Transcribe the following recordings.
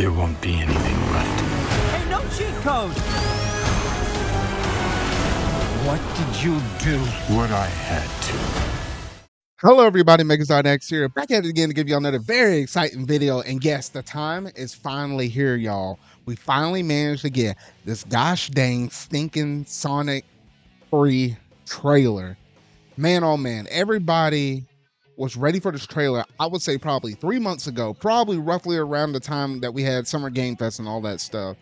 there won't be anything left. Hey, no cheat code! What did you do? What I had to. Hello everybody, MegaZardX here, back at it again to give y'all another very exciting video. And yes, the time is finally here, y'all. We finally managed to get this gosh dang stinking Sonic 3 trailer. Man, oh man, everybody was ready for this trailer, I would say probably 3 months ago, probably roughly around the time that we had Summer Game Fest and all that stuff.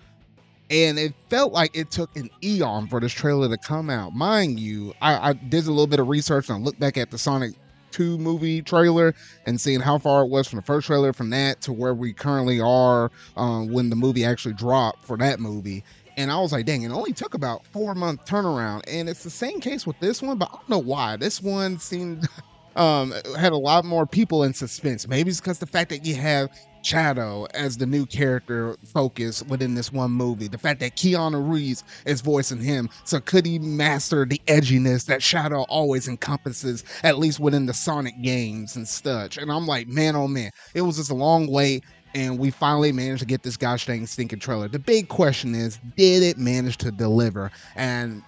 And it felt like it took an eon for this trailer to come out. Mind you, I did a little bit of research and I looked back at the Sonic 2 movie trailer and seeing how far it was from the first trailer from that to where we currently are when the movie actually dropped for that movie. And I was like, dang, it only took about 4-month turnaround. And it's the same case with this one, but I don't know why. This one seemed had a lot more people in suspense. Maybe it's because the fact that you have Shadow as the new character focus within this one movie. The fact that Keanu Reeves is voicing him. So could he master the edginess that Shadow always encompasses, at least within the Sonic games and such? And I'm like, man, oh man, it was just a long wait. And we finally managed to get this gosh dang stinking trailer. The big question is, did it manage to deliver? And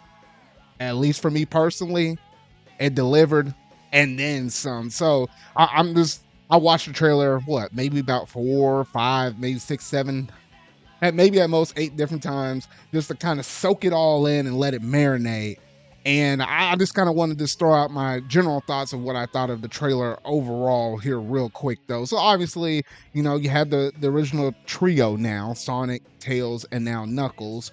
at least for me personally, it delivered and then some. So I watched the trailer, maybe about 4, 5, maybe 6, 7, maybe at most 8 different times, just to kind of soak it all in and let it marinate. And I just kind of wanted to throw out my general thoughts of what I thought of the trailer overall here real quick, though. So obviously, you know, you have the original trio now, Sonic, Tails, and now Knuckles.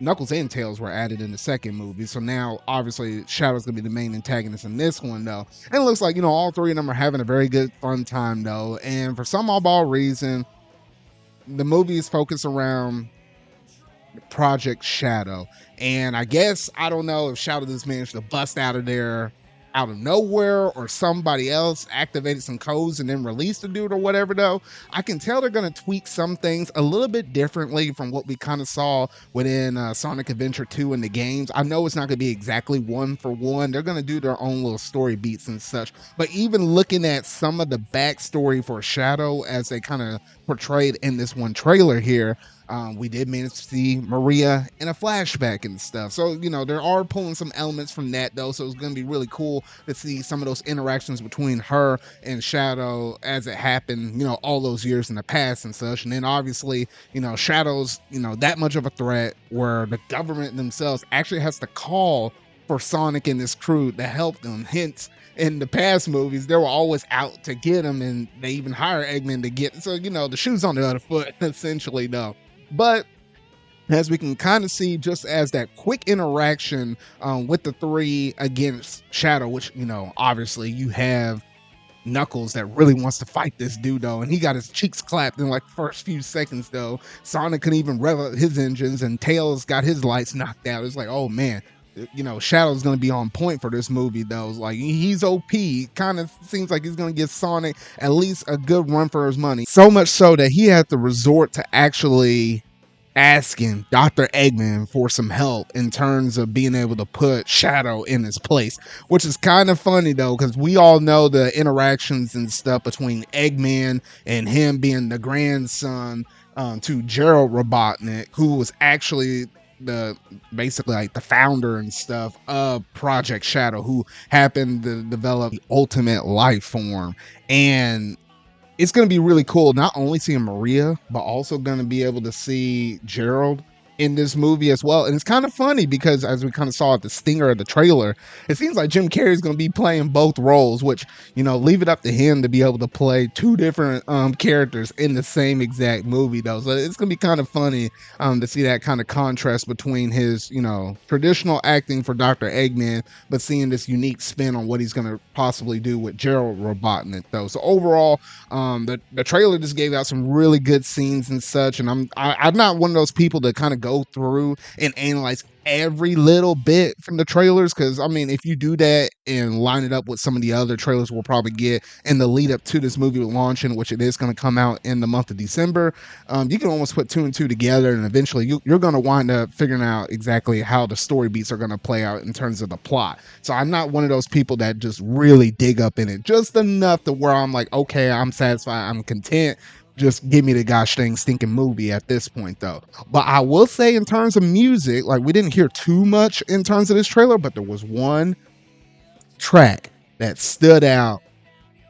Knuckles and Tails were added in the second movie. So now, obviously, Shadow's going to be the main antagonist in this one, though. And it looks like, you know, all three of them are having a very good, fun time, though. And for some oddball reason, the movie is focused around Project Shadow. And I guess, I don't know if Shadow just managed to bust out of there out of nowhere, or somebody else activated some codes and then released the dude or whatever, though. I can tell they're going to tweak some things a little bit differently from what we kind of saw within Sonic Adventure 2 in the games. I know it's not going to be exactly one for one. They're going to do their own little story beats and such. But even looking at some of the backstory for Shadow as they kind of portrayed in this one trailer here, we did manage to see Maria in a flashback and stuff. So, you know, there are pulling some elements from that, though. So it's going to be really cool to see some of those interactions between her and Shadow as it happened, you know, all those years in the past and such. And then obviously, you know, Shadow's, you know, that much of a threat where the government themselves actually has to call for Sonic and his crew to help them. Hence, in the past movies, they were always out to get him, and they even hire Eggman to get. So, you know, the shoe's on the other foot, essentially, though. But as we can kind of see, just as that quick interaction with the three against Shadow, which, you know, obviously you have Knuckles that really wants to fight this dude, though, and he got his cheeks clapped in like the first few seconds, though. Sonic couldn't even rev up his engines, and Tails got his lights knocked out. It's like, oh man, you know, Shadow's going to be on point for this movie, though. It's like, he's OP. Kind of seems like he's going to give Sonic at least a good run for his money. So much so that he had to resort to actually asking Dr. Eggman for some help in terms of being able to put Shadow in his place, which is kind of funny, though, because we all know the interactions and stuff between Eggman and him being the grandson to Gerald Robotnik, who was actually basically like the founder and stuff of Project Shadow, who happened to develop the ultimate life form. And it's going to be really cool not only seeing Maria, but also going to be able to see Gerald in this movie as well. And it's kind of funny because, as we kind of saw at the stinger of the trailer, it seems like Jim Carrey's going to be playing both roles, which, you know, leave it up to him to be able to play two different characters in the same exact movie, though. So it's going to be kind of funny to see that kind of contrast between his, you know, traditional acting for Dr. Eggman, but seeing this unique spin on what he's going to possibly do with Gerald Robotnik, though. So overall, the trailer just gave out some really good scenes and such, and I'm not one of those people that kind of go through and analyze every little bit from the trailers, because I mean, if you do that and line it up with some of the other trailers we'll probably get in the lead up to this movie launching, which it is going to come out in the month of December, you can almost put 2 and 2 together, and eventually you're going to wind up figuring out exactly how the story beats are going to play out in terms of the plot. So I'm not one of those people that just really dig up in it just enough to where I'm like, okay, I'm satisfied, I'm content, just give me the gosh dang stinking movie at this point though. But I will say in terms of music, like we didn't hear too much in terms of this trailer, but there was one track that stood out,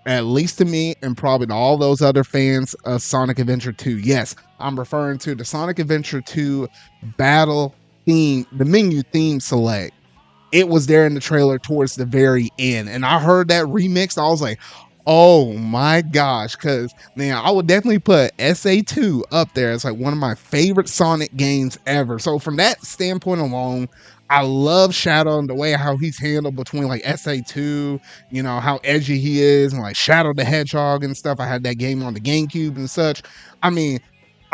at least to me and probably to all those other fans of Sonic Adventure 2. Yes, I'm referring to the Sonic Adventure 2 battle theme, the menu theme select. It was there in the trailer towards the very end. And I heard that remix. I was like, oh my gosh. Because, man, I would definitely put SA2 up there as like one of my favorite Sonic games ever. So, from that standpoint alone, I love Shadow and the way how he's handled between like SA2, you know, how edgy he is, and like Shadow the Hedgehog and stuff. I had that game on the GameCube and such. I mean,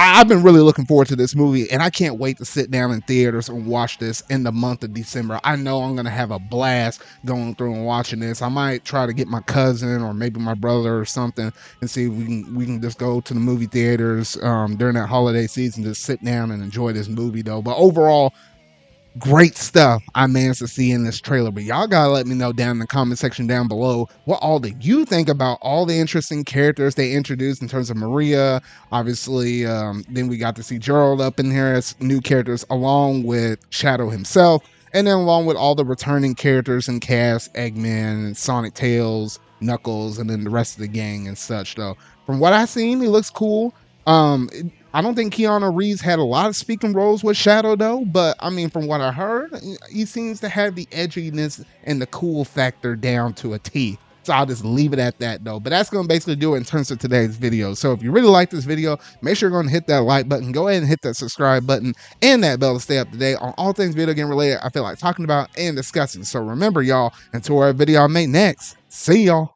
I've been really looking forward to this movie, and I can't wait to sit down in theaters and watch this in the month of December. I know I'm gonna have a blast going through and watching this. I might try to get my cousin or maybe my brother or something and see if we can just go to the movie theaters during that holiday season, just sit down and enjoy this movie though. But overall, great stuff I managed to see in this trailer. But y'all gotta let me know down in the comment section down below what all do you think about all the interesting characters they introduced in terms of Maria. Obviously, then we got to see Gerald up in here as new characters along with Shadow himself, and then along with all the returning characters and cast, Eggman and Sonic, Tails, Knuckles, and then the rest of the gang and such though. From what I've seen, he looks cool. I don't think Keanu Reeves had a lot of speaking roles with Shadow though, but I mean, from what I heard, he seems to have the edginess and the cool factor down to a T. So I'll just leave it at that though. But that's going to basically do it in terms of today's video. So if you really like this video, make sure you're going to hit that like button, go ahead and hit that subscribe button and that bell to stay up to date on all things video game related I feel like talking about and discussing. So remember y'all, until our video I make next, see y'all.